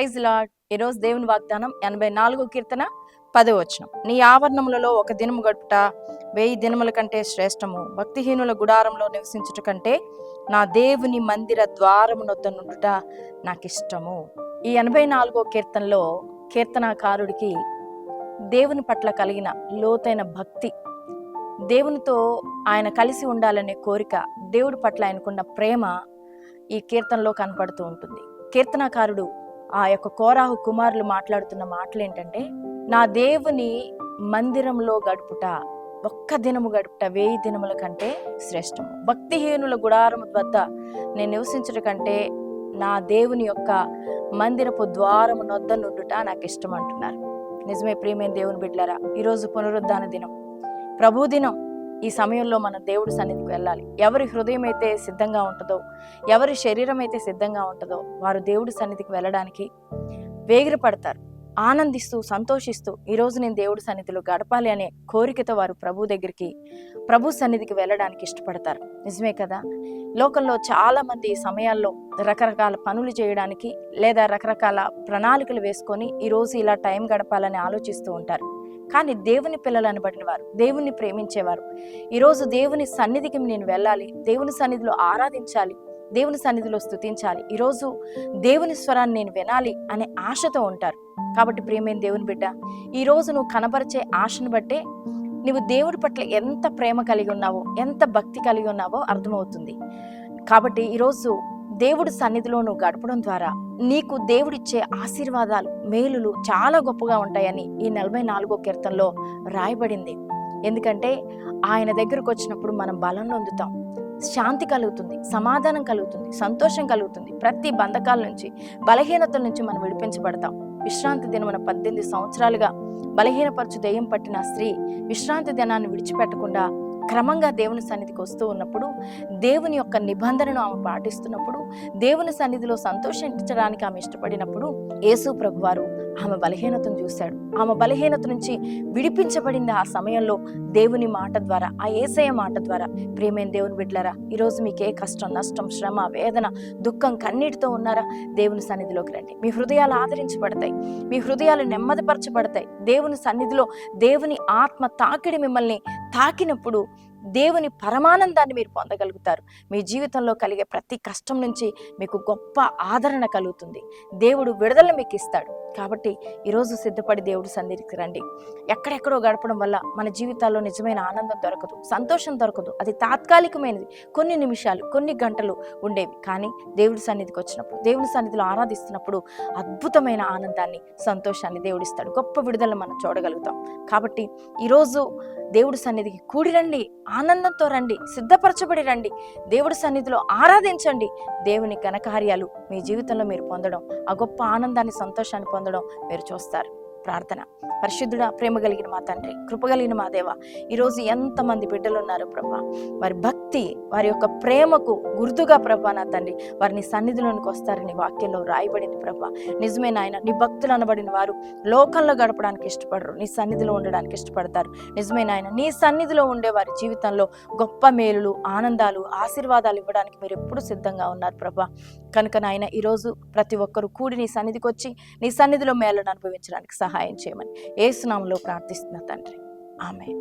Praise lord. ఈరోజు దేవుని వాగ్దానం 84వ కీర్తన 10వ వచనం. నీ ఆవరణములలో ఒక దినము గడుపుట 1000 దినముల కంటే శ్రేష్టము. భక్తిహీనుల గుడారంలో నివసించుట కంటే నా దేవుని మందిర ద్వారమునొద్ద నుండుట నాకిష్టము. ఈ 84వ కీర్తనలో కీర్తనాకారుడికి దేవుని పట్ల కలిగిన లోతైన భక్తి, దేవునితో ఆయన కలిసి ఉండాలనే కోరిక, దేవుడి పట్ల ఆయనకున్న ప్రేమ ఈ కీర్తనలో కనపడుతూ ఉంటుంది. కీర్తనాకారుడు ఆ యొక్క కోరాహు కుమారులు మాట్లాడుతున్న మాటలు ఏంటంటే, నా దేవుని మందిరంలో గడుపుట, ఒక్క దినము గడుపుట 1000 దినముల కంటే శ్రేష్టము. భక్తిహీనుల గుడారము వద్ద నేను నివసించుట కంటే నా దేవుని యొక్క మందిరపు ద్వారము నొద్ద నుండుట నాకు ఇష్టం అంటున్నారు. నిజమే ప్రియమైన దేవుని బిడ్డలారా, ఈరోజు పునరుద్ధాన దినం, ప్రభు దినం. ఈ సమయంలో మన దేవుడి సన్నిధికి వెళ్ళాలి. ఎవరి హృదయం అయితే సిద్ధంగా ఉంటుందో, ఎవరి శరీరం అయితే సిద్ధంగా ఉంటుందో వారు దేవుడి సన్నిధికి వెళ్ళడానికి వేగిరపడతారు. ఆనందిస్తూ సంతోషిస్తూ ఈరోజు నేను దేవుడి సన్నిధిలో గడపాలి అనే కోరికతో వారు ప్రభు సన్నిధికి వెళ్ళడానికి ఇష్టపడతారు. నిజమే కదా. లోకంలో చాలా మంది ఈ సమయాల్లో రకరకాల పనులు చేయడానికి లేదా రకరకాల ప్రణాళికలు వేసుకొని ఈరోజు ఇలా టైం గడపాలని ఆలోచిస్తూ ఉంటారు. కానీ దేవుని పిల్లలు అనబడిన వారు, దేవుని ప్రేమించేవారు ఈరోజు దేవుని సన్నిధికి నేను వెళ్ళాలి, దేవుని సన్నిధిలో ఆరాధించాలి, దేవుని సన్నిధిలో స్తుతించాలి, ఈరోజు దేవుని స్వరాన్ని నేను వినాలి అనే ఆశతో ఉంటారు. కాబట్టి ప్రియమైన దేవుని బిడ్డ, ఈరోజు నువ్వు కనబరిచే ఆశను బట్టే నువ్వు దేవుడి పట్ల ఎంత ప్రేమ కలిగి ఉన్నావో, ఎంత భక్తి కలిగి ఉన్నావో అర్థమవుతుంది. కాబట్టి ఈరోజు దేవుడి సన్నిధిలో నువ్వు గడపడం ద్వారా నీకు దేవుడిచ్చే ఆశీర్వాదాలు, మేలులు చాలా గొప్పగా ఉంటాయని ఈ 44వ కీర్తనలో రాయబడింది. ఎందుకంటే ఆయన దగ్గరకు వచ్చినప్పుడు మనం బలం పొందుతాం, శాంతి కలుగుతుంది, సమాధానం కలుగుతుంది, సంతోషం కలుగుతుంది. ప్రతి బంధకాల నుంచి, బలహీనతల నుంచి మనం విడిపించబడతాం. విశ్రాంతి దినమున 18 సంవత్సరాలుగా బలహీనపరచు దెయ్యం పట్టిన స్త్రీ విశ్రాంతి దినాన్ని విడిచిపెట్టకుండా క్రమంగా దేవుని సన్నిధికి వస్తూ ఉన్నప్పుడు, దేవుని యొక్క నిబంధనను ఆమె పాటిస్తున్నప్పుడు, దేవుని సన్నిధిలో సంతోషించడానికి ఆమె ఇష్టపడినప్పుడు యేసు ప్రభువారు ఆమె బలహీనతను చూశాడు. ఆమె బలహీనత నుంచి విడిపించబడింది ఆ సమయంలో దేవుని మాట ద్వారా, ఆ యేసయ్య మాట ద్వారా. ప్రియమైన దేవుని బిడ్డలారా, ఈరోజు మీకు ఏ కష్టం, నష్టం, శ్రమ, వేదన, దుఃఖం, కన్నీటితో ఉన్నారా? దేవుని సన్నిధిలోకి రండి. మీ హృదయాలు ఆదరించబడతాయి, మీ హృదయాలు నెమ్మదిపరచబడతాయి. దేవుని సన్నిధిలో దేవుని ఆత్మ తాకిడి మిమ్మల్ని తాకినప్పుడు దేవుని పరమానందాన్ని మీరు పొందగలుగుతారు. మీ జీవితంలో కలిగే ప్రతి కష్టం నుంచి మీకు గొప్ప ఆదరణ కలుగుతుంది. దేవుడు విడుదల మీకు ఇస్తాడు. కాబట్టి ఈరోజు సిద్ధపడి దేవుడి సన్నిధికి రండి. ఎక్కడెక్కడో గడపడం వల్ల మన జీవితాల్లో నిజమైన ఆనందం దొరకదు, సంతోషం దొరకదు. అది తాత్కాలికమైనది, కొన్ని నిమిషాలు, కొన్ని గంటలు ఉండేవి. కానీ దేవుడి సన్నిధికి వచ్చినప్పుడు, దేవుని సన్నిధిలో ఆరాధిస్తున్నప్పుడు అద్భుతమైన ఆనందాన్ని, సంతోషాన్ని దేవుడిస్తాడు. గొప్ప విడుదల మనం చూడగలుగుతాం. కాబట్టి ఈరోజు దేవుడి సన్నిధికి కూడి రండి, ఆనందంతో రండి, సిద్ధపరచబడి రండి, దేవుడి సన్నిధిలో ఆరాధించండి. దేవుని ఘనకార్యాలు మీ జీవితంలో మీరు పొందడం, ఆ గొప్ప ఆనందాన్ని, సంతోషాన్ని పొందడం మీరు చూస్తారు. ప్రార్థన. పరిశుద్ధుడా, ప్రేమ కలిగిన మా తండ్రి, కృపగలిగిన మా దేవ, ఈరోజు ఎంతమంది బిడ్డలు ఉన్నారు ప్రభా, వారి భక్తి, వారి యొక్క ప్రేమకు గుర్తుగా ప్రభా నా తండ్రి వారిని సన్నిధిలోనికి వస్తారని వాక్యంలో రాయబడింది ప్రభా. నిజమే నాయన, నీ భక్తులు అనబడిన వారు లోకంలో గడపడానికి ఇష్టపడరు, నీ సన్నిధిలో ఉండడానికి ఇష్టపడతారు. నిజమే నాయన, నీ సన్నిధిలో ఉండే వారి జీవితంలో గొప్ప మేలులు, ఆనందాలు, ఆశీర్వాదాలు ఇవ్వడానికి మీరు ఎప్పుడు సిద్ధంగా ఉన్నారు ప్రభా. కనుక నాయన, ఈరోజు ప్రతి ఒక్కరు కూడి నీ సన్నిధికి వచ్చి నీ సన్నిధిలో మేలును అనుభవించడానికి సహాయం చేయమని యేసు నామములో ప్రార్థిస్తున్నా తండ్రి. ఆమేన్.